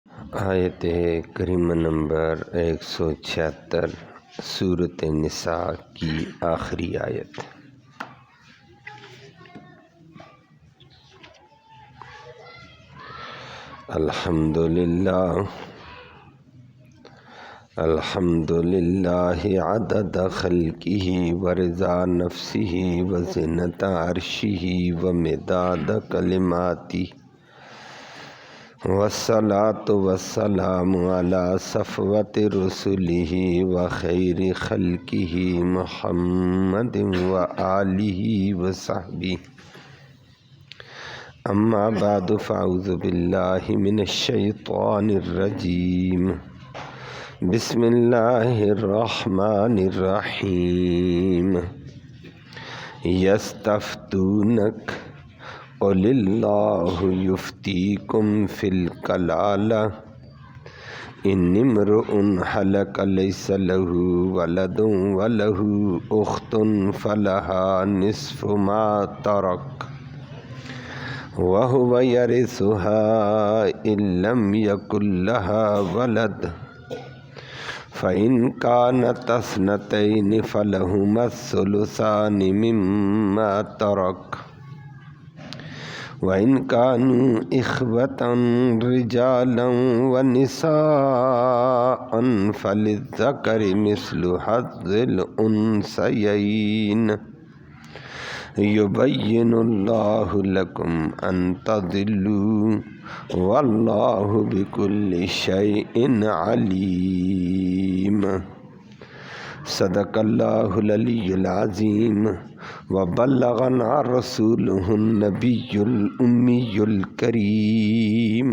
آیت کریمہ نمبر 176 سورۃ النساء کی آخری آیت۔ الحمدللہ عدد خلقہ ورضا نفسہ وزنۃ عرشہ ومداد کلماتہ والصلاة والسلام علی صفوت رسلہ وخیر خلقہ محمد وآلہ وصحبہ، اما بعد فاعوذ باللہ من الشیطان الرجیم، بسم اللہ الرحمن الرحیم۔ یستفتونک قل اللہ یفتیکم فی الکلالہ ان امرؤ ہلک لیس لہ ولد ولہ اخت فلہا نصف ما ترک وہو یرثها ان لم یکن لہا ولد فإن كانت اثنتین فلہما الثلثان مما ترک وإن كانوا إخوة رجالا ونساء فللذكر مثل حظ الأنثيين يبين الله لكم أن تضلوا والله بكل شيء عليم۔ صدق اللہ العلی العظیم وبلغنا رسولہ النبی الامی الکریم۔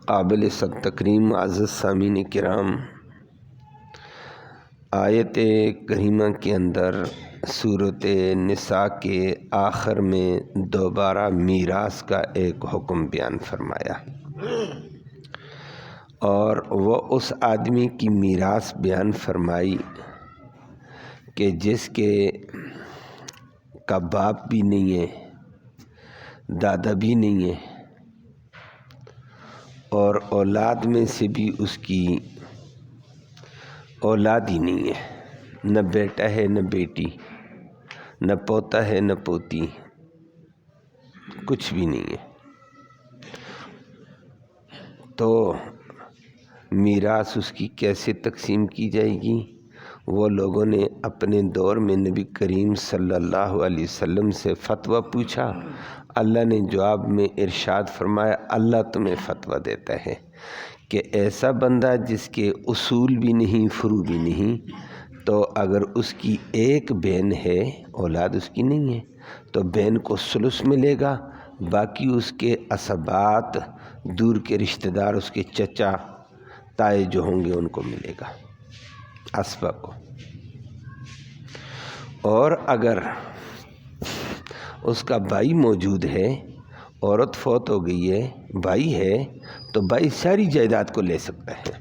قابل صد تکریم معزز سامعین کرام، آیت کریمہ کے اندر سورۃ نساء کے آخر میں دوبارہ میراث کا ایک حکم بیان فرمایا، اور وہ اس آدمی کی میراث بیان فرمائی کہ جس کے کا باپ بھی نہیں ہے، دادا بھی نہیں ہے، اور اولاد میں سے بھی اس کی اولاد ہی نہیں ہے، نہ بیٹا ہے نہ بیٹی، نہ پوتا ہے نہ پوتی، کچھ بھی نہیں ہے، تو میراث اس کی کیسے تقسیم کی جائے گی؟ وہ لوگوں نے اپنے دور میں نبی کریم صلی اللہ علیہ وسلم سے فتویٰ پوچھا، اللہ نے جواب میں ارشاد فرمایا، اللہ تمہیں فتویٰ دیتا ہے کہ ایسا بندہ جس کے اصول بھی نہیں فروع بھی نہیں، تو اگر اس کی ایک بہن ہے، اولاد اس کی نہیں ہے، تو بہن کو ثلث ملے گا، باقی اس کے عصبات، دور کے رشتہ دار، اس کے چچا تائے جو ہوں گے ان کو ملے گا، اسبا کو۔ اور اگر اس کا بھائی موجود ہے، عورت فوت ہو گئی ہے، بھائی ہے، تو بھائی ساری جائیداد کو لے سکتا ہے۔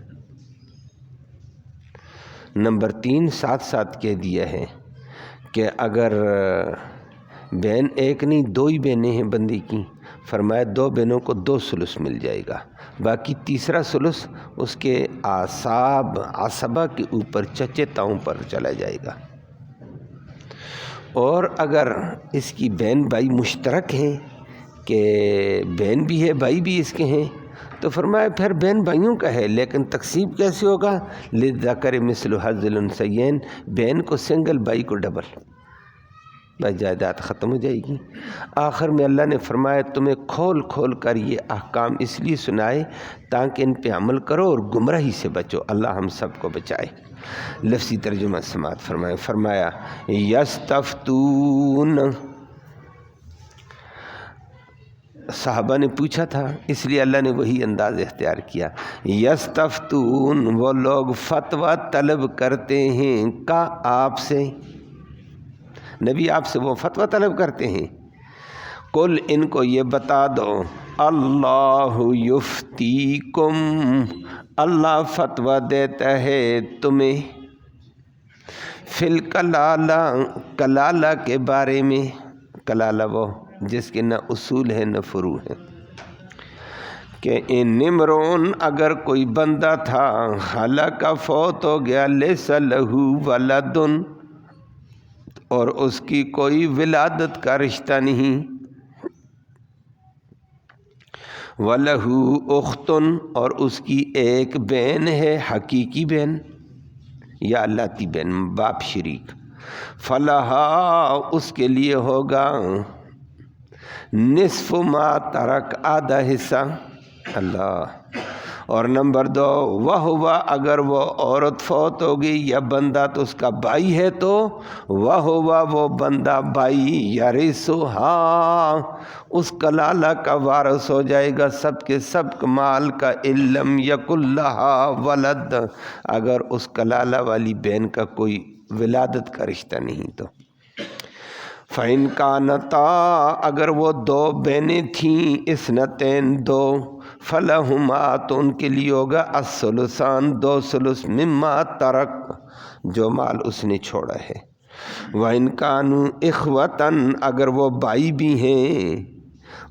نمبر 3 ساتھ ساتھ کہہ دیا ہے کہ اگر بہن ایک نہیں 2 ہی بہنیں ہیں بندی کی، فرمایا 2 بہنوں کو 2 ثلث مل جائے گا، باقی تیسرا ثلث اس کے عصبہ کے اوپر چچے تاؤں پر چلا جائے گا۔ اور اگر اس کی بہن بھائی مشترک ہیں کہ بہن بھی ہے بھائی بھی اس کے ہیں، تو فرمایا پھر بہن بھائیوں کا ہے، لیکن تقسیم کیسے ہوگا؟ للذکر مثل حظ الانثیین، بہن کو سنگل بھائی کو ڈبل، بس جائیداد ختم ہو جائے گی۔ آخر میں اللہ نے فرمایا تمہیں کھول کھول کر یہ احکام اس لیے سنائے تاکہ ان پہ عمل کرو اور گمراہی سے بچو، اللہ ہم سب کو بچائے۔ لفظی ترجمہ سماعت فرمایا یستفتون، صحابہ نے پوچھا تھا اس لیے اللہ نے وہی انداز اختیار کیا، یستفتون، وہ لوگ فتویٰ طلب کرتے ہیں کا آپ سے، نبی آپ سے وہ فتویٰ طلب کرتے ہیں، قل ان کو یہ بتا دو، اللہ یفتیکم، اللہ فتویٰ دیتا ہے تمہیں، فی الکلالہ، کلالہ کے بارے میں، کلالہ وہ جس کے نہ اصول ہے نہ فروع ہے، کہ ان امرون اگر کوئی بندہ تھا ہلاک فوت ہو گیا لیس لہو ولدن اور اس کی کوئی ولادت کا رشتہ نہیں، وَلَهُ أُخْتٌ اور اس کی ایک بہن ہے حقیقی بہن یا لاتی بہن باپ شریک، فَلَهَا اس کے لیے ہوگا نصف ما ترک آدھا حصہ اللہ۔ اور نمبر 2 وہ اگر وہ عورت فوت ہو گئی یا بندہ تو اس کا بھائی ہے تو وہ بندہ بھائی یرثھا اس کلالہ کا وارث ہو جائے گا سب کے سب مال کا، علم یکن لہا ولد اگر اس کلالہ والی بہن کا کوئی ولادت کا رشتہ نہیں تو، فَإِنْ كَانَتَا اگر وہ 2 بہنیں تھیں اثنتین 2، فَلَهُمَا تو ان کے لیے ہوگا الثلثان 2 ثلث مما ترک جو مال اس نے چھوڑا ہے، وَإِنْ كَانُوا إِخْوَةً اگر وہ بھائی بھی ہیں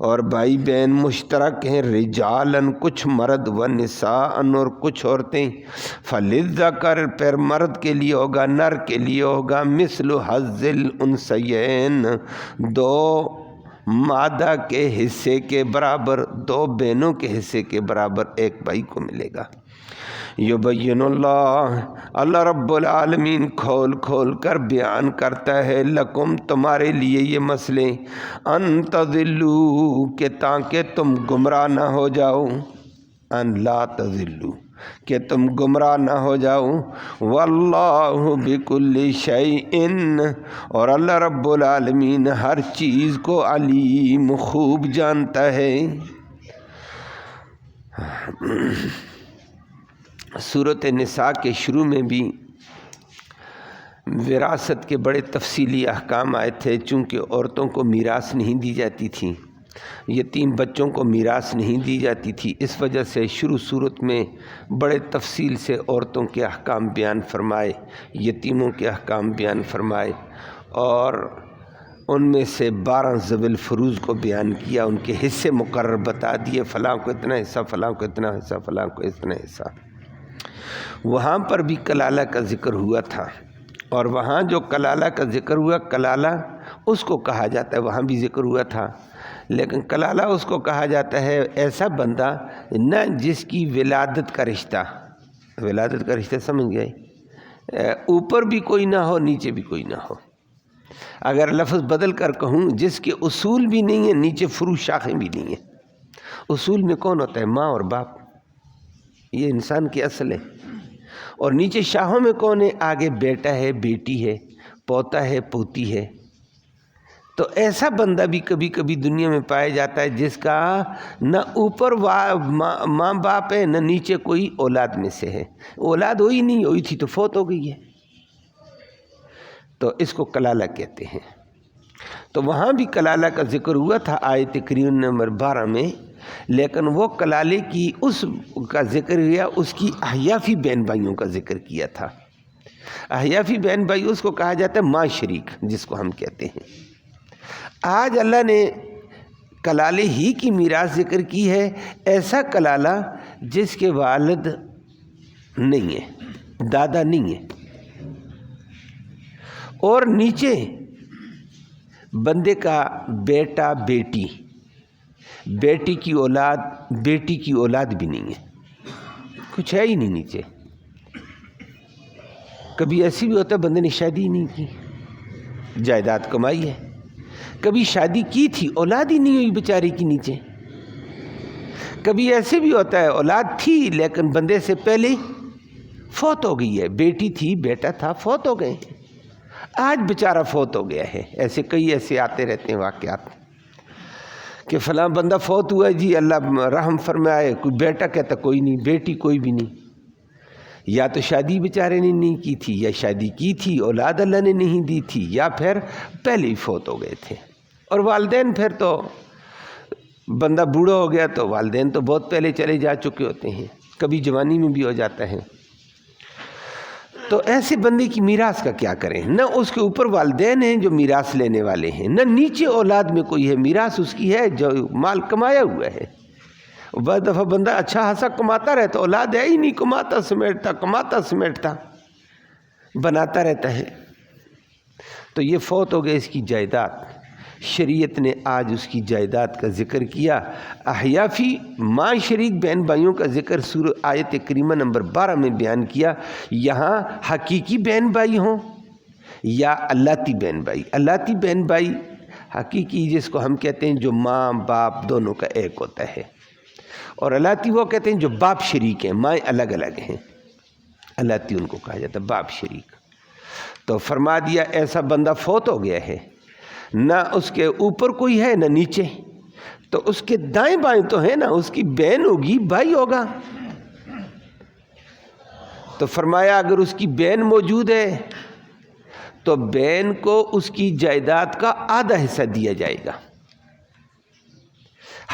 اور بھائی بہن مشترک ہیں، رجالن کچھ مرد و نساء اور کچھ عورتیں، فَلِلذَّكَرِ پھر مرد کے لیے ہوگا نر کے لیے ہوگا مثل حظ الانثیین 2 مادہ کے حصے کے برابر، 2 بہنوں کے حصے کے برابر ایک بھائی کو ملے گا۔ یبین اللہ رب العالمین کھول کھول کر بیان کرتا ہے لکم تمہارے لیے یہ مسئلے، ان تضلوا کہ تاکہ تم گمراہ نہ ہو جاؤ، ان لا تضلوا کہ تم گمراہ نہ ہو جاؤ، واللہ بکل شیء اور اللہ رب العالمین ہر چیز کو علیم خوب جانتا ہے۔ سورۃ نساء کے شروع میں بھی وراثت کے بڑے تفصیلی احکام آئے تھے، چونکہ عورتوں کو میراث نہیں دی جاتی تھی، یتیم بچوں کو میراث نہیں دی جاتی تھی، اس وجہ سے شروع صورت میں بڑے تفصیل سے عورتوں کے احکام بیان فرمائے، یتیموں کے احکام بیان فرمائے، اور ان میں سے 12 ذوی الفروض کو بیان کیا، ان کے حصے مقرر بتا دیے، فلاں کو اتنا حصہ، فلاں کو اتنا حصہ، فلاں کو اتنا حصہ۔ وہاں پر بھی کلالہ کا ذکر ہوا تھا، اور وہاں جو کلالہ کا ذکر ہوا، کلالہ اس کو کہا جاتا ہے، وہاں بھی ذکر ہوا تھا، لیکن کلالہ اس کو کہا جاتا ہے ایسا بندہ نہ جس کی ولادت کا رشتہ، ولادت کا رشتہ سمجھ گئے، اوپر بھی کوئی نہ ہو نیچے بھی کوئی نہ ہو، اگر لفظ بدل کر کہوں جس کے اصول بھی نہیں ہیں نیچے فروع شاخیں بھی نہیں ہیں۔ اصول میں کون ہوتا ہے؟ ماں اور باپ، یہ انسان کی اصل ہے، اور نیچے شاخوں میں کون ہے؟ آگے بیٹا ہے، بیٹی ہے، پوتا ہے، پوتی ہے۔ تو ایسا بندہ بھی کبھی کبھی دنیا میں پایا جاتا ہے جس کا نہ اوپر ماں باپ ہے نہ نیچے کوئی اولاد میں سے ہے، اولاد ہوئی نہیں، ہوئی تھی تو فوت ہو گئی ہے، تو اس کو کلالہ کہتے ہیں۔ تو وہاں بھی کلالہ کا ذکر ہوا تھا آیت کریمہ نمبر 12 میں، لیکن وہ کلالے کی اس کا ذکر کیا، اس کی احیافی بہن بھائیوں کا ذکر کیا تھا۔ احیافی بہن بھائی اس کو کہا جاتا ہے ماں شریک، جس کو ہم کہتے ہیں۔ آج اللہ نے کلالے ہی کی میراث ذکر کی ہے، ایسا کلالہ جس کے والد نہیں ہے، دادا نہیں ہے، اور نیچے بندے کا بیٹا بیٹی، بیٹی کی اولاد، بیٹی کی اولاد بھی نہیں ہے، کچھ ہے ہی نہیں نیچے۔ کبھی ایسی بھی ہوتا ہے بندے نے شادی ہی نہیں کی، جائیداد کمائی ہے، کبھی شادی کی تھی اولاد ہی نہیں ہوئی بیچارے کی نیچے، کبھی ایسے بھی ہوتا ہے اولاد تھی لیکن بندے سے پہلے فوت ہو گئی ہے، بیٹی تھی بیٹا تھا فوت ہو گئے، آج بیچارہ فوت ہو گیا ہے۔ ایسے کئی ایسے آتے رہتے ہیں واقعات کہ فلاں بندہ فوت ہوا ہے جی اللہ رحم فرمائے، کوئی بیٹا کہتا کوئی نہیں، بیٹی کوئی بھی نہیں، یا تو شادی بیچارے نے نہیں کی تھی، یا شادی کی تھی اولاد اللہ نے نہیں دی تھی، یا پھر پہلے ہی فوت ہو گئے تھے۔ اور والدین پھر تو بندہ بوڑھا ہو گیا تو والدین تو بہت پہلے چلے جا چکے ہوتے ہیں، کبھی جوانی میں بھی ہو جاتا ہے۔ تو ایسے بندے کی میراث کا کیا کریں؟ نہ اس کے اوپر والدین ہیں جو میراث لینے والے ہیں، نہ نیچے اولاد میں کوئی ہے، میراث اس کی ہے جو مال کمایا ہوا ہے۔ بعض دفعہ بندہ اچھا خاصا کماتا رہتا، اولاد ہے ہی نہیں، کماتا سمیٹتا بناتا رہتا ہے۔ تو یہ فوت ہو گئے، اس کی جائیداد، شریعت نے آج اس کی جائیداد کا ذکر کیا۔ احیافی ماں شریک بہن بھائیوں کا ذکر سورہ آیت کریمہ نمبر 12 میں بیان کیا۔ یہاں حقیقی بہن بھائی ہوں یا اللاتی بہن بھائی، اللاتی بہن بھائی حقیقی جس کو ہم کہتے ہیں جو ماں باپ دونوں کا ایک ہوتا ہے، اور اللاتی وہ کہتے ہیں جو باپ شریک ہیں، مائیں الگ الگ ہیں، اللاتی ان کو کہا جاتا ہے، باپ شریک۔ تو فرما دیا ایسا بندہ فوت ہو گیا ہے، نہ اس کے اوپر کوئی ہے نہ نیچے، تو اس کے دائیں بائیں تو ہے نا، اس کی بہن ہوگی بھائی ہوگا۔ تو فرمایا اگر اس کی بہن موجود ہے تو بہن کو اس کی جائیداد کا آدھا حصہ دیا جائے گا۔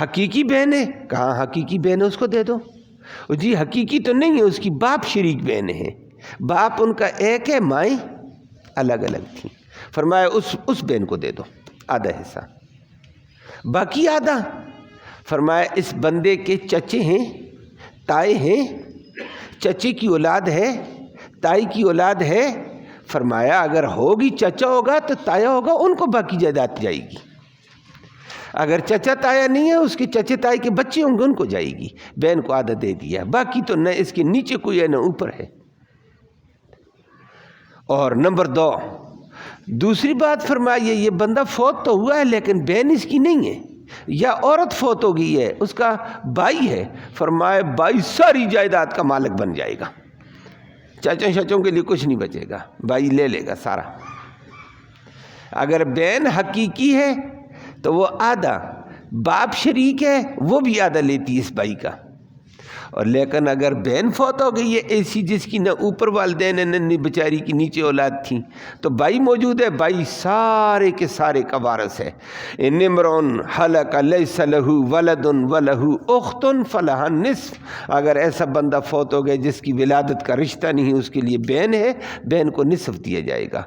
حقیقی بہن ہے، کہاں حقیقی بہن ہے اس کو دے دو۔ جی حقیقی تو نہیں ہے، اس کی باپ شریک بہن ہے، باپ ان کا ایک ہے، مائیں الگ الگ تھیں۔ فرمایا اس بہن کو دے دو آدھا حصہ، باقی آدھا فرمایا اس بندے کے چچے ہیں، تائے ہیں، چچے کی اولاد ہے، تائی کی اولاد ہے، فرمایا اگر ہوگی چچا ہوگا تو تایا ہوگا، ان کو باقی جائیداد جائے گی۔ اگر چچا تایا نہیں ہے، اس کے چچے تائی کے بچے ہوں گے، ان کو جائے گی۔ بہن کو آدھا دے دیا، باقی تو نہ اس کے نیچے کوئی ہے نہ اوپر ہے۔ اور نمبر 2 دوسری بات فرمائیے، یہ بندہ فوت تو ہوا ہے لیکن بہن اس کی نہیں ہے، یا عورت فوت ہو گئی ہے، اس کا بھائی ہے، فرمایا بھائی ساری جائیداد کا مالک بن جائے گا، چچوں شچوں کے لیے کچھ نہیں بچے گا، بھائی لے لے گا سارا۔ اگر بہن حقیقی ہے تو وہ آدھا، باپ شریک ہے وہ بھی آدھا لیتی ہے اس بھائی کا۔ اور لیکن اگر بہن فوت ہو گئی ہے ایسی جس کی نہ اوپر والدین ہیں نہ بیچاری کی نیچے اولاد تھیں، تو بھائی موجود ہے، بھائی سارے کے سارے کا وارث ہے۔ ان امرؤ ہلک لیس لہ ولد ولہ اخت فلہا النصف، اگر ایسا بندہ فوت ہو گیا جس کی ولادت کا رشتہ نہیں، اس کے لیے بہن ہے، بہن کو نصف دیا جائے گا۔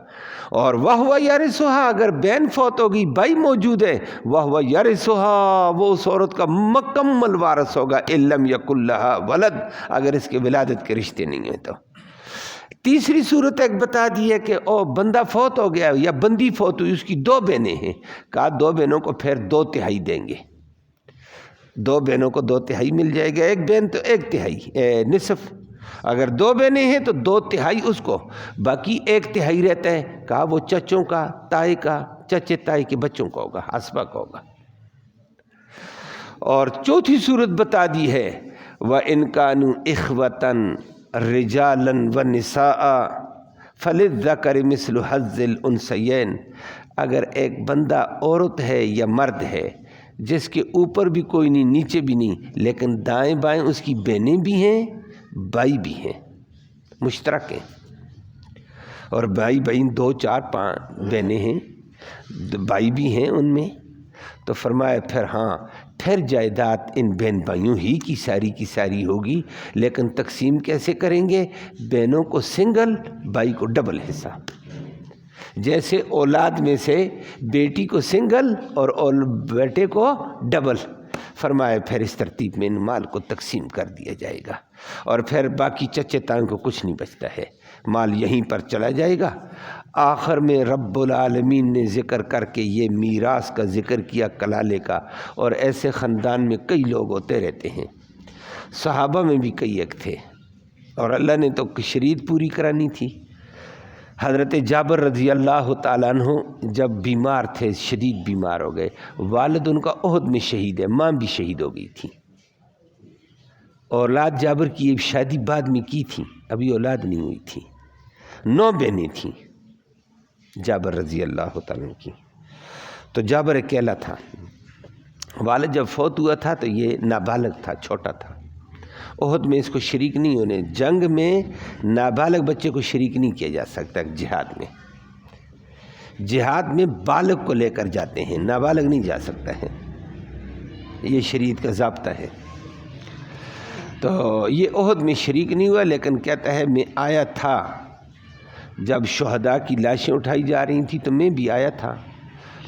اور وہو یرثھا، اگر بہن فوت ہو گئی بھائی موجود ہے، وہو یرثھا، وہ اس عورت کا مکمل وارث ہوگا، ان لم یکن لہا ولد، اگر اس کے ولادت کے رشتے نہیں ہیں تو۔ تیسری صورت ایک بتا دی ہے کہ بندہ فوت ہو گیا یا بندی فوت ہوئی، اس کی 2 بہنیں ہیں، کہا 2 بہنوں کو پھر 2/3 دیں گے، 2 بہنوں کو 2/3 مل جائے گا، ایک بہن تو 1/3 نصف، اگر 2 بہنیں ہیں تو 2/3 اس کو، باقی 1/3 رہتا ہے، کہا وہ چچوں کا، تائی کا، چچے تائی کے بچوں کا ہوگا، حسبہ کا ہوگا۔ اور چوتھی صورت بتا دی ہے وَإِنْ كَانُوا إِخْوَةً رِجَالًا وَنِسَاءً فَلِلذَّكَرِ مِثْلُ حَظِّ الْأُنْثَيَيْنِ، اگر ایک بندہ عورت ہے یا مرد ہے جس کے اوپر بھی کوئی نہیں نیچے بھی نہیں، لیکن دائیں بائیں اس کی بہنیں بھی ہیں بھائی بھی ہیں، مشترک ہیں، اور بھائی 2 4 5 بہنیں ہیں، بھائی بھی ہیں ان میں، تو فرمایا پھر جائیداد ان بہن بھائیوں ہی کی ساری ہوگی، لیکن تقسیم کیسے کریں گے؟ بہنوں کو سنگل، بھائی کو ڈبل حصہ، جیسے اولاد میں سے بیٹی کو سنگل اور بیٹے کو ڈبل، فرمایا پھر اس ترتیب میں ان مال کو تقسیم کر دیا جائے گا، اور پھر باقی چچے تائیں کو کچھ نہیں بچتا ہے، مال یہیں پر چلا جائے گا۔ آخر میں رب العالمین نے ذکر کر کے یہ میراث کا ذکر کیا، کلالے کا، اور ایسے خاندان میں کئی لوگ ہوتے رہتے ہیں، صحابہ میں بھی کئی ایک تھے، اور اللہ نے تو شریعت پوری کرانی تھی۔ حضرت جابر رضی اللہ تعالیٰ عنہ جب بیمار تھے، شدید بیمار ہو گئے، والد ان کا احد میں شہید ہے، ماں بھی شہید ہو گئی تھی، اولاد جابر کی شادی بعد میں کی تھی، ابھی اولاد نہیں ہوئی تھی، 9 بہنیں تھیں جابر رضی اللہ تعالیٰ کی، تو جابر اکیلا تھا، والد جب فوت ہوا تھا تو یہ نابالغ تھا، چھوٹا تھا، احد میں اس کو شریک نہیں ہونے، جنگ میں نابالغ بچے کو شریک نہیں کیا جا سکتا، جہاد میں بالغ کو لے کر جاتے ہیں، نابالغ نہیں جا سکتا ہے، یہ شریعت کا ضابطہ ہے۔ تو یہ احد میں شریک نہیں ہوا، لیکن کہتا ہے میں آیا تھا جب شہداء کی لاشیں اٹھائی جا رہی تھیں تو میں بھی آیا تھا،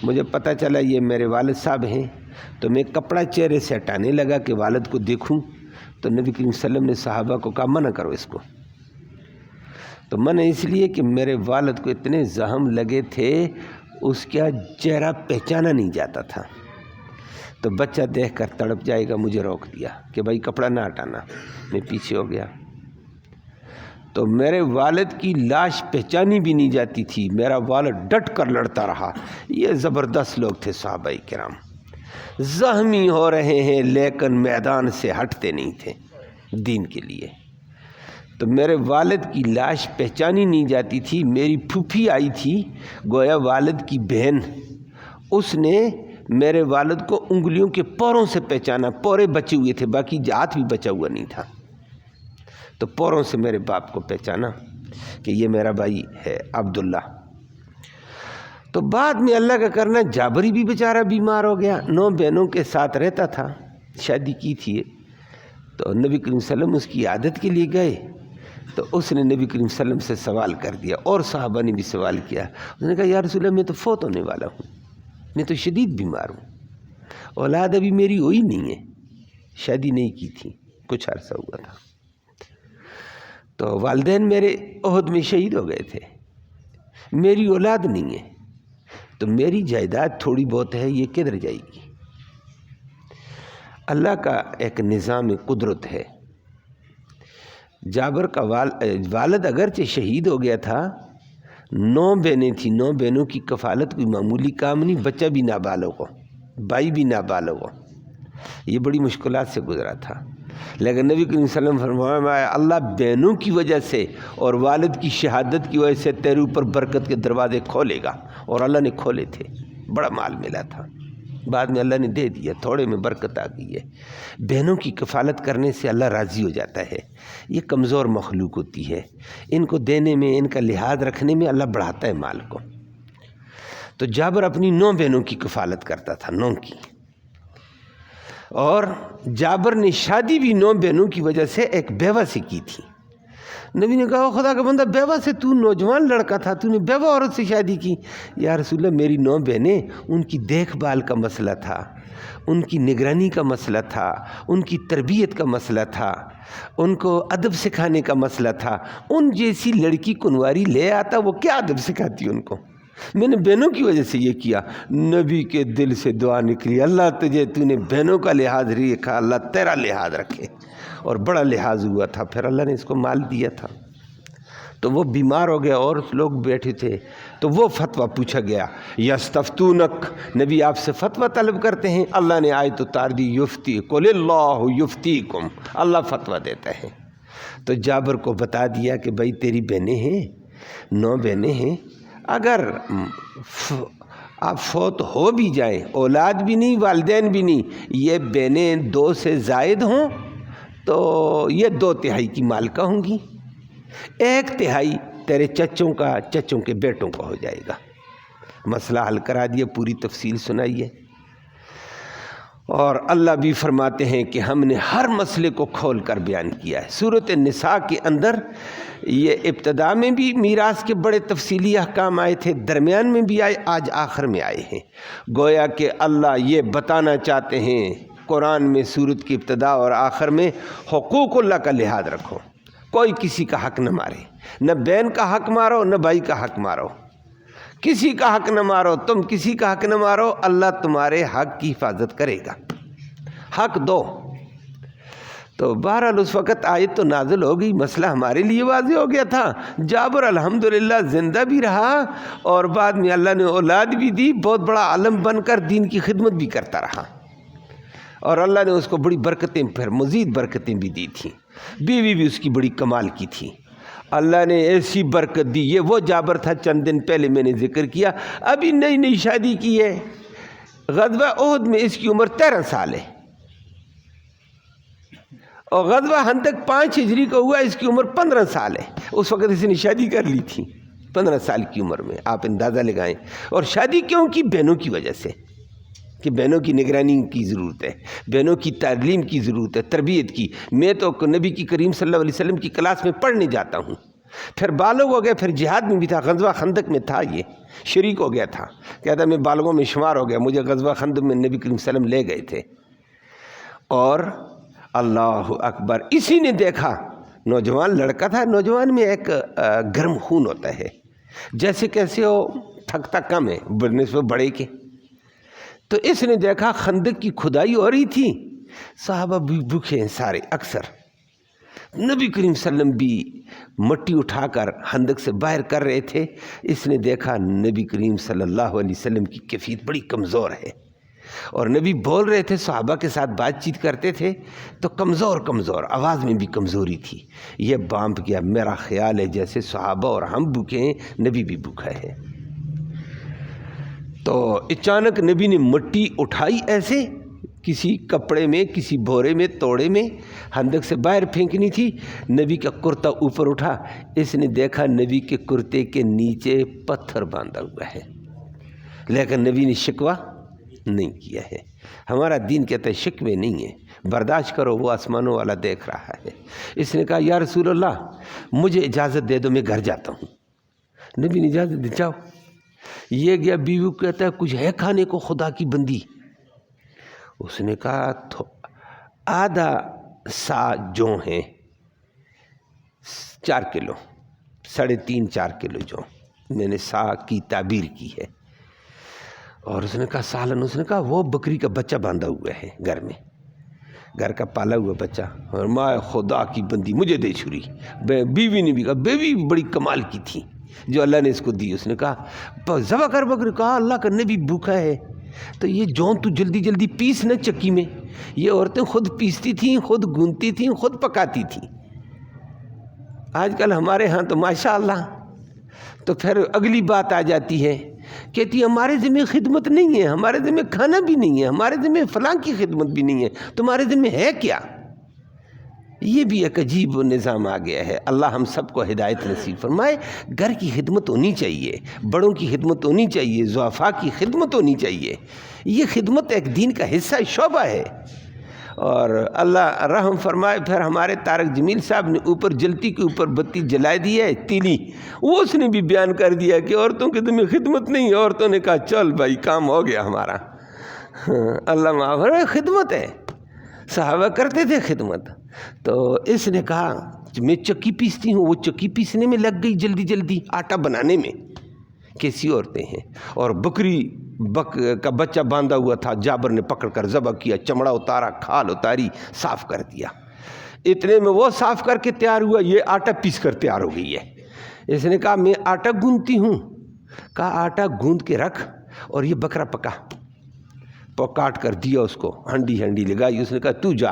مجھے پتہ چلا یہ میرے والد صاحب ہیں، تو میں کپڑا چہرے سے ہٹانے لگا کہ والد کو دیکھوں، تو نبی کریم صلی اللہ علیہ وسلم نے صحابہ کو کہا منع کرو اس کو۔ تو منع اس لیے کہ میرے والد کو اتنے زخم لگے تھے اس کا چہرہ پہچانا نہیں جاتا تھا، تو بچہ دیکھ کر تڑپ جائے گا، مجھے روک دیا کہ بھائی کپڑا نہ ہٹانا، میں پیچھے ہو گیا۔ تو میرے والد کی لاش پہچانی بھی نہیں جاتی تھی، میرا والد ڈٹ کر لڑتا رہا۔ یہ زبردست لوگ تھے صحابہ کرام، زخمی ہو رہے ہیں لیکن میدان سے ہٹتے نہیں تھے دین کے لیے۔ تو میرے والد کی لاش پہچانی نہیں جاتی تھی۔ میری پھوپھی آئی تھی، گویا والد کی بہن، اس نے میرے والد کو انگلیوں کے پوروں سے پہچانا، پورے بچے ہوئے تھے، باقی ہاتھ بھی بچا ہوا نہیں تھا، تو پوروں سے میرے باپ کو پہچانا کہ یہ میرا بھائی ہے عبداللہ۔ تو بعد میں اللہ کا کرنا جابری بھی بیچارہ بیمار ہو گیا، 9 بہنوں کے ساتھ رہتا تھا، شادی کی تھی، تو نبی کریم صلی اللہ علیہ وسلم اس کی عادت کے لیے گئے، تو اس نے نبی کریم صلی اللہ علیہ وسلم سے سوال کر دیا، اور صحابہ نے بھی سوال کیا۔ اس نے کہا یا رسول اللہ میں تو فوت ہونے والا ہوں، میں تو شدید بیمار ہوں، اولاد ابھی میری ہوئی نہیں ہے، شادی نہیں کی تھی، کچھ عرصہ ہوا تھا، تو والدین میرے احد میں شہید ہو گئے تھے، میری اولاد نہیں ہے، تو میری جائیداد تھوڑی بہت ہے، یہ کدھر جائے گی؟ اللہ کا ایک نظام قدرت ہے۔ جابر کا والد اگرچہ شہید ہو گیا تھا، 9 بہنیں تھیں، 9 بہنوں کی کفالت کوئی معمولی کام نہیں، بچہ بھی نابالغ ہو، بھائی بھی نابالغ ہو، یہ بڑی مشکلات سے گزرا تھا، لیکن نبی کریم صلی اللہ علیہ وسلم فرمایا اللہ بہنوں کی وجہ سے اور والد کی شہادت کی وجہ سے تیرے اوپر برکت کے دروازے کھولے گا، اور اللہ نے کھولے تھے، بڑا مال ملا تھا، بعد میں اللہ نے دے دیا، تھوڑے میں برکت آ گئی ہے۔ بہنوں کی کفالت کرنے سے اللہ راضی ہو جاتا ہے، یہ کمزور مخلوق ہوتی ہے، ان کو دینے میں، ان کا لحاظ رکھنے میں اللہ بڑھاتا ہے مال کو۔ تو جابر اپنی 9 بہنوں کی کفالت کرتا تھا، 9 کی، اور جابر نے شادی بھی 9 بہنوں کی وجہ سے ایک بیوہ سے کی تھی۔ نبی نے کہا خدا کا بندہ بیوہ سے، تو نوجوان لڑکا تھا، تو نے بیوہ عورت سے شادی کی؟ یا رسول اللہ میری 9 بہنیں، ان کی دیکھ بھال کا مسئلہ تھا، ان کی نگرانی کا مسئلہ تھا، ان کی تربیت کا مسئلہ تھا، ان کو ادب سکھانے کا مسئلہ تھا، ان جیسی لڑکی کنواری لے آتا وہ کیا ادب سکھاتی ان کو؟ میں نے بہنوں کی وجہ سے یہ کیا۔ نبی کے دل سے دعا نکلی اللہ تجھے، تو نے بہنوں کا لحاظ رکھا، اللہ تیرا لحاظ رکھے، اور بڑا لحاظ ہوا تھا، پھر اللہ نے اس کو مال دیا تھا۔ تو وہ بیمار ہو گیا اور لوگ بیٹھے تھے، تو وہ فتویٰ پوچھا گیا، یستفتونک، نبی آپ سے فتویٰ طلب کرتے ہیں، اللہ نے آیت اتار دی، یفتی قل اللہ یفتیکم، اللہ فتویٰ دیتا ہے۔ تو جابر کو بتا دیا کہ بھائی تیری بہنیں ہیں، 9 بہنیں ہیں، اگر آپ فوت ہو بھی جائیں، اولاد بھی نہیں، والدین بھی نہیں، یہ بہنیں 2 سے زائد ہوں تو یہ 2/3 کی مالکہ ہوں گی، 1/3 تیرے چچوں کا، چچوں کے بیٹوں کا ہو جائے گا۔ مسئلہ حل کرا دیا، پوری تفصیل سنائیے۔ اور اللہ بھی فرماتے ہیں کہ ہم نے ہر مسئلے کو کھول کر بیان کیا ہے۔ سورۃ النساء کے اندر یہ ابتدا میں بھی میراث کے بڑے تفصیلی احکام آئے تھے، درمیان میں بھی آئے، آج آخر میں آئے ہیں۔ گویا کہ اللہ یہ بتانا چاہتے ہیں قرآن میں، سورت کی ابتدا اور آخر میں، حقوق اللہ کا لحاظ رکھو، کوئی کسی کا حق نہ مارے، نہ بہن کا حق مارو، نہ بھائی کا حق مارو، کسی کا حق نہ مارو، تم کسی کا حق نہ مارو، اللہ تمہارے حق کی حفاظت کرے گا، حق دو۔ تو بہرحال اس وقت آیت تو نازل ہو گئی، مسئلہ ہمارے لیے واضح ہو گیا تھا۔ جابر الحمدللہ زندہ بھی رہا اور بعد میں اللہ نے اولاد بھی دی، بہت بڑا عالم بن کر دین کی خدمت بھی کرتا رہا، اور اللہ نے اس کو بڑی برکتیں، پھر مزید برکتیں بھی دی تھیں۔ بیوی بھی اس کی بڑی کمال کی تھی، اللہ نے ایسی برکت دی۔ یہ وہ جابر تھا چند دن پہلے میں نے ذکر کیا، ابھی نئی نئی شادی کی ہے، غزوہ احد میں اس کی عمر 13 سال ہے، اور غزوہ خندق 5 ہجری کا ہوا، اس کی عمر 15 سال ہے۔ اس وقت اس نے شادی کر لی تھی 15 سال کی عمر میں، آپ اندازہ لگائیں۔ اور شادی کیوں کی؟ بہنوں کی وجہ سے، کہ بہنوں کی نگرانی کی ضرورت ہے، بہنوں کی تعلیم کی ضرورت ہے، تربیت کی۔ میں تو نبی کی کریم صلی اللہ علیہ وسلم کی کلاس میں پڑھنے جاتا ہوں، پھر بالغ ہو گیا، پھر جہاد میں بھی تھا، غزوہ خندق میں تھا، یہ شریک ہو گیا تھا، کہتا میں بالغوں میں شمار ہو گیا، مجھے غزوہ خندق میں نبی کریم صلی اللہ علیہ وسلم لے گئے تھے۔ اور اللہ اکبر، اسی نے دیکھا، نوجوان لڑکا تھا، نوجوان میں ایک گرم خون ہوتا ہے، جیسے کیسے وہ تھکتا کم ہے بنسبت بڑے کے، تو اس نے دیکھا خندق کی کھدائی ہو رہی تھی، صحابہ بھی بھوکے ہیں سارے اکثر، نبی کریم صلی اللہ علیہ وسلم بھی مٹی اٹھا کر خندق سے باہر کر رہے تھے۔ اس نے دیکھا نبی کریم صلی اللہ علیہ وسلم کی کیفیت بڑی کمزور ہے، اور نبی بول رہے تھے، صحابہ کے ساتھ بات چیت کرتے تھے تو کمزور آواز میں بھی کمزوری تھی۔ یہ بانپ گیا، میرا خیال ہے جیسے صحابہ اور ہم بھوکے ہیں، نبی بھی بھوکا ہے۔ تو اچانک نبی نے مٹی اٹھائی، ایسے کسی کپڑے میں، کسی بھورے میں، توڑے میں، خندق سے باہر پھینکنی تھی، نبی کا کرتا اوپر اٹھا، اس نے دیکھا نبی کے کرتے کے نیچے پتھر باندھا ہوا ہے، لیکن نبی نے شکوہ نہیں کیا ہے۔ ہمارا دین کہتا ہے شکوے نہیں ہے، برداشت کرو، وہ آسمانوں والا دیکھ رہا ہے۔ اس نے کہا یا رسول اللہ مجھے اجازت دے دو، میں گھر جاتا ہوں۔ نبی نے اجازت دی، جاؤ۔ یہ گیا، بیوی کو کہتا ہے کچھ ہے کھانے کو خدا کی بندی؟ اس نے کہا آدھا سا جو ہیں، 4 کلو، 3.5-4 کلو جو، میں نے سا کی تعبیر کی ہے۔ اور اس نے کہا سالن، اس نے کہا وہ بکری کا بچہ باندھا ہوا ہے گھر میں، گھر کا پالا ہوا بچہ، اور ماں خدا کی بندی مجھے دے چھری۔ بیوی نے بھی کہا، بیوی بڑی کمال کی تھی جو اللہ نے اس کو دی، اس نے کہا ذبح کر بکری، کہا اللہ کا نبی بھوکا ہے تو یہ جون تو جلدی جلدی پیس نہ چکی میں۔ یہ عورتیں خود پیستی تھیں، خود گونتی تھیں، خود پکاتی تھیں۔ آج کل ہمارے ہاں تو ماشاءاللہ، تو پھر اگلی بات آ جاتی ہے، کہتی ہمارے ذمہ خدمت نہیں ہے، ہمارے ذمہ کھانا بھی نہیں ہے، ہمارے ذمہ فلاں کی خدمت بھی نہیں ہے، تمہارے ذمہ ہے کیا؟ یہ بھی ایک عجیب نظام آ گیا ہے۔ اللہ ہم سب کو ہدایت نصیب فرمائے۔ گھر کی خدمت ہونی چاہیے، بڑوں کی خدمت ہونی چاہیے، ضعفاء کی خدمت ہونی چاہیے۔ یہ خدمت ایک دین کا حصہ شعبہ ہے۔ اور اللہ رحم فرمائے، پھر ہمارے طارق جمیل صاحب نے اوپر جلتی کے اوپر بتی جلا دی ہے تیلی، وہ اس نے بھی بیان کر دیا کہ عورتوں کی تمہیں خدمت نہیں ہے۔ عورتوں نے کہا چل بھائی کام ہو گیا ہمارا، اللہ معاف کرے، خدمت ہے، صحابہ کرتے تھے خدمت۔ تو اس نے کہا میں چکی پیستی ہوں، وہ چکی پیسنے میں لگ گئی جلدی جلدی، آٹا بنانے میں، کیسی عورتیں ہیں۔ اور بکری کا بچہ باندھا ہوا تھا، جابر نے پکڑ کر ذبح کیا، چمڑا اتارا، کھال اتاری، صاف کر دیا۔ اتنے میں وہ صاف کر کے تیار ہوا، یہ آٹا پیس کر تیار ہو گئی ہے۔ اس نے کہا میں آٹا گوندتی ہوں، کہا آٹا گوند کے رکھ، اور یہ بکرا پکا، کاٹ کر دیا اس کو، ہنڈی ہنڈی لگائی۔ اس نے کہا تو جا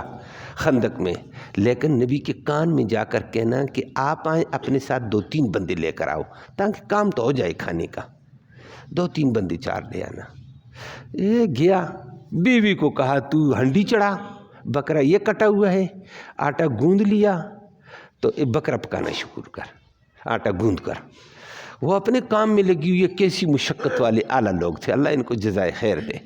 خندق میں، لیکن نبی کے کان میں جا کر کہنا کہ آپ آئیں، اپنے ساتھ 2-3 بندے لے کر آؤ، تاکہ کام تو ہو جائے کھانے کا۔ 2-3 بندے 4 لے آنا۔ یہ گیا، بیوی کو کہا تو ہنڈی چڑھا، بکرا یہ کٹا ہوا ہے، آٹا گوند لیا، تو بکرا پکانا شروع کر، آٹا گوند کر۔ وہ اپنے کام میں لگی ہوئی ہے، کیسی مشقت والے اعلیٰ لوگ تھے، اللہ ان کو جزائے خیر دے۔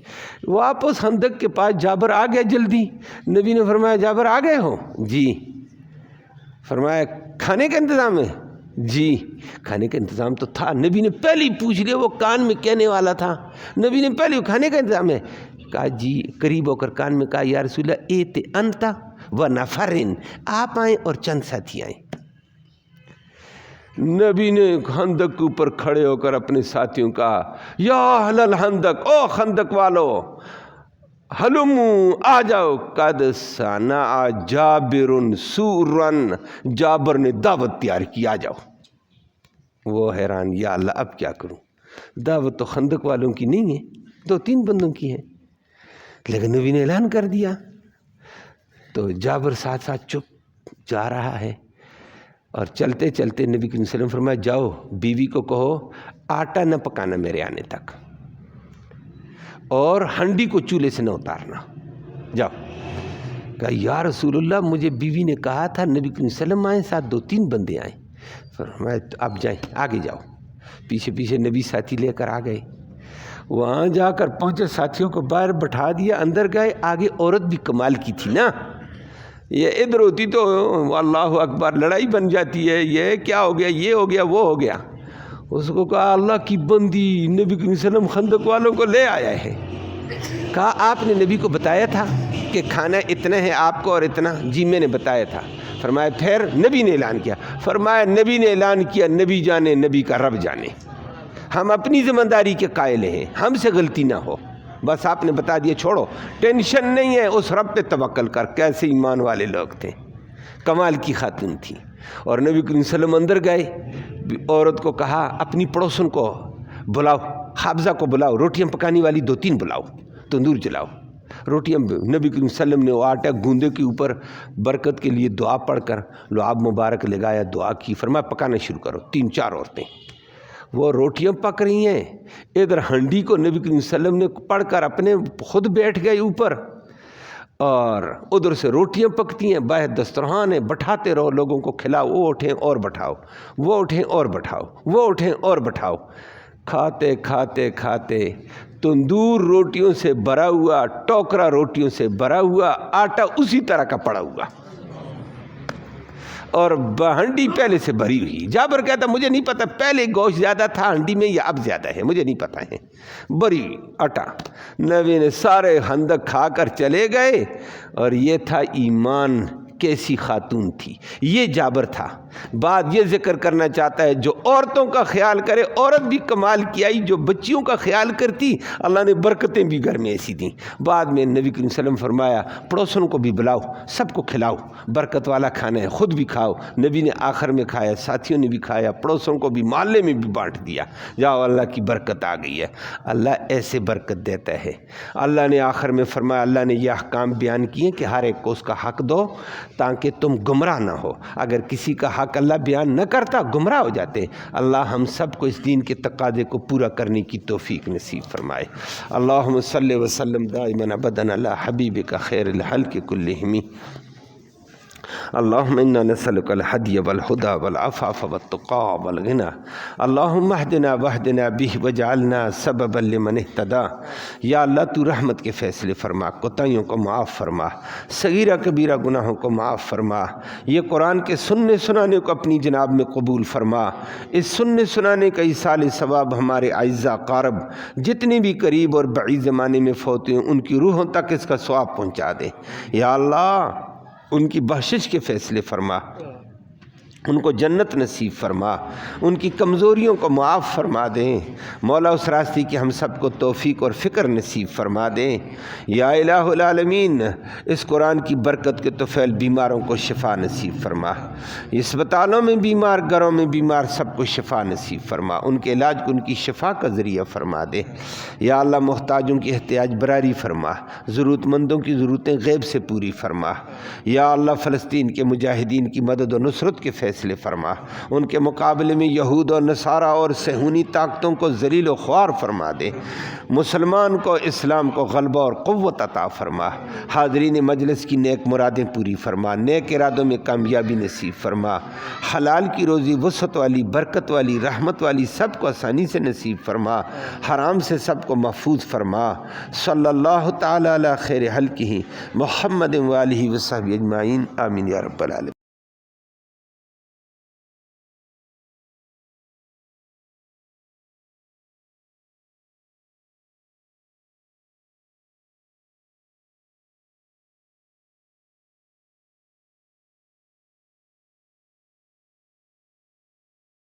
واپس خندق کے پاس جابر آ گیا جلدی، نبی نے فرمایا جابر آ گئے ہو؟ جی۔ فرمایا کھانے کا انتظام ہے؟ جی۔ کھانے کا انتظام تو تھا، نبی نے پہلے ہی پوچھ لیا، وہ کان میں کہنے والا تھا، نبی نے پہلے کھانے کا انتظام ہے؟ کہا جی، قریب ہو کر کان میں کہا یا رسول اللہ ایت انت و نفرن، آپ آئیں اور چند ساتھی آئیں۔ نبی نے خندق کے اوپر کھڑے ہو کر اپنے ساتھیوں کا یا اہل الخندق، او خندق والو، حلمو آ جاؤ، قد صنع جابر سورن، جابر نے دعوت تیار کی، آ جاؤ۔ وہ حیران، یا اللہ اب کیا کروں، دعوت تو خندق والوں کی نہیں ہے، 2-3 بندوں کی ہے، لیکن نبی نے اعلان کر دیا۔ تو جابر ساتھ ساتھ چپ جا رہا ہے، اور چلتے چلتے نبی صلی اللہ علیہ وسلم فرمایا جاؤ بیوی کو کہو آٹا نہ پکانا میرے آنے تک، اور ہنڈی کو چولہے سے نہ اتارنا، جاؤ۔ کہا یا رسول اللہ مجھے بیوی نے کہا تھا نبی صلی اللہ علیہ وسلم آئیں، ساتھ 2-3 بندے آئیں۔ فرمایا آپ جائیں، آگے جاؤ۔ پیچھے پیچھے نبی ساتھی لے کر آ گئے، وہاں جا کر پہنچے، ساتھیوں کو باہر بٹھا دیا، اندر گئے۔ آگے عورت بھی کمال کی تھی نا، یہ ادھر ہوتی تو اللہ اکبر لڑائی بن جاتی ہے، یہ کیا ہو گیا، یہ ہو گیا، وہ ہو گیا۔ اس کو کہا اللہ کی بندی، نبی کریم صلی اللہ علیہ وسلم خندق والوں کو لے آیا ہے۔ کہا آپ نے نبی کو بتایا تھا کہ کھانا اتنا ہے آپ کو اور اتنا؟ جی میں نے بتایا تھا۔ فرمایا پھر نبی نے اعلان کیا؟ فرمایا نبی نے اعلان کیا، نبی جانے، نبی کا رب جانے۔ ہم اپنی ذمہ داری کے قائل ہیں، ہم سے غلطی نہ ہو، بس آپ نے بتا دیا، چھوڑو، ٹینشن نہیں ہے، اس رب پہ توکل کر۔ کیسے ایمان والے لوگ تھے، کمال کی خاتون تھی۔ اور نبی کریم صلی اللہ علیہ وسلم اندر گئے، عورت کو کہا اپنی پڑوسن کو بلاؤ، حافظہ کو بلاؤ، روٹیاں پکانے والی 2-3 بلاؤ، تندور جلاؤ، روٹیاں۔ نبی کریم صلی اللہ علیہ وسلم نے وہ آٹا گوندے کے اوپر برکت کے لیے دعا پڑھ کر لعاب مبارک لگایا، دعا کی، فرمایا پکانا شروع کرو۔ 3-4 عورتیں وہ روٹیاں پک رہی ہیں، ادھر ہنڈی کو نبی کریم صلی اللہ علیہ وسلم نے پڑھ کر اپنے خود بیٹھ گئے اوپر، اور ادھر سے روٹیاں پکتی ہیں، باہر دسترخوان ہے، بٹھاتے رہو، لوگوں کو کھلاؤ، وہ اٹھیں اور بٹھاؤ، وہ اٹھیں اور بٹھاؤ، وہ اٹھیں اور بٹھاؤ۔ کھاتے کھاتے کھاتے تندور روٹیوں سے بھرا ہوا، ٹوکرا روٹیوں سے بھرا ہوا، آٹا اسی طرح کا پڑا ہوا، اور ہنڈی پہلے سے بھری ہوئی۔ جابر کہتا مجھے نہیں پتا پہلے گوشت زیادہ تھا ہنڈی میں یا اب زیادہ ہے، مجھے نہیں پتا ہے، بھری آٹا۔ نبی نے سارے خندق کھا کر چلے گئے، اور یہ تھا ایمان، کیسی خاتون تھی، یہ جابر تھا۔ بات یہ ذکر کرنا چاہتا ہے، جو عورتوں کا خیال کرے، عورت بھی کمال کی آئی، جو بچیوں کا خیال کرتی، اللہ نے برکتیں بھی گھر میں ایسی دیں۔ بعد میں نبی کریم صلی اللہ علیہ وسلم فرمایا پڑوسوں کو بھی بلاؤ، سب کو کھلاؤ، برکت والا کھانا ہے، خود بھی کھاؤ۔ نبی نے آخر میں کھایا، ساتھیوں نے بھی کھایا، پڑوسوں کو بھی، محلے میں بھی بانٹ دیا۔ جاؤ، اللہ کی برکت آ گئی ہے۔ اللہ ایسے برکت دیتا ہے۔ اللہ نے آخر میں فرمایا، اللہ نے یہ احکام بیان کیے کہ ہر ایک کو اس کا حق دو تاکہ تم گمراہ نہ ہو۔ اگر کسی کا حق اللہ بیان نہ کرتا، گمراہ ہو جاتے۔ اللہ ہم سب کو اس دین کے تقاضے کو پورا کرنے کی توفیق نصیب فرمائے۔ اللہم صلی وسلم دائما ابدا علی حبیبک خیر الخلق کلہم۔ اللہم انا نسألک الہدی والہدی والعفاف والتقی والغنی۔ اللہم اہدنا واہدنا بہ وجعلنا سببا لمن اہتدی۔ یا اللہ تو رحمت کے فیصلے فرما، کوتاہیوں کو معاف فرما، صغیرہ کبیرہ گناہوں کو معاف فرما۔ یہ قرآن کے سننے سنانے کو اپنی جناب میں قبول فرما۔ اس سننے سنانے کا ایصال ثواب ہمارے اعزاء اقارب جتنے بھی قریب اور بعید زمانے میں فوت ہوئے ان کی روحوں تک اس کا ثواب پہنچا دے۔ یا اللہ ان کی بخشش کے فیصلے فرما، ان کو جنت نصیب فرما، ان کی کمزوریوں کو معاف فرما دیں۔ مولا اس راستے کی ہم سب کو توفیق اور فکر نصیب فرما دیں۔ یا الہ العالمین اس قرآن کی برکت کے طفیل بیماروں کو شفا نصیب فرما، اسپتالوں میں بیمار، گھروں میں بیمار سب کو شفا نصیب فرما، ان کے علاج کو ان کی شفا کا ذریعہ فرما دے۔ یا اللہ محتاجوں کی احتیاج براری فرما، ضرورت مندوں کی ضرورتیں غیب سے پوری فرما۔ یا اللہ فلسطین کے مجاہدین کی مدد و نصرت کے فیصلے فرما، ان کے مقابلے میں یہود اور نصارہ اور صہیونی طاقتوں کو ذلیل و خوار فرما دے۔ مسلمان کو، اسلام کو غلبہ اور قوت عطا فرما۔ حاضرین مجلس کی نیک مرادیں پوری فرما، نیک ارادوں میں کامیابی نصیب فرما۔ حلال کی روزی وسعت والی، برکت والی، رحمت والی سب کو آسانی سے نصیب فرما، حرام سے سب کو محفوظ فرما۔ صلی اللہ تعالی علی خیر خلقہ محمد و آلہ وصحبہ اجمعین، آمین یا رب العالمین۔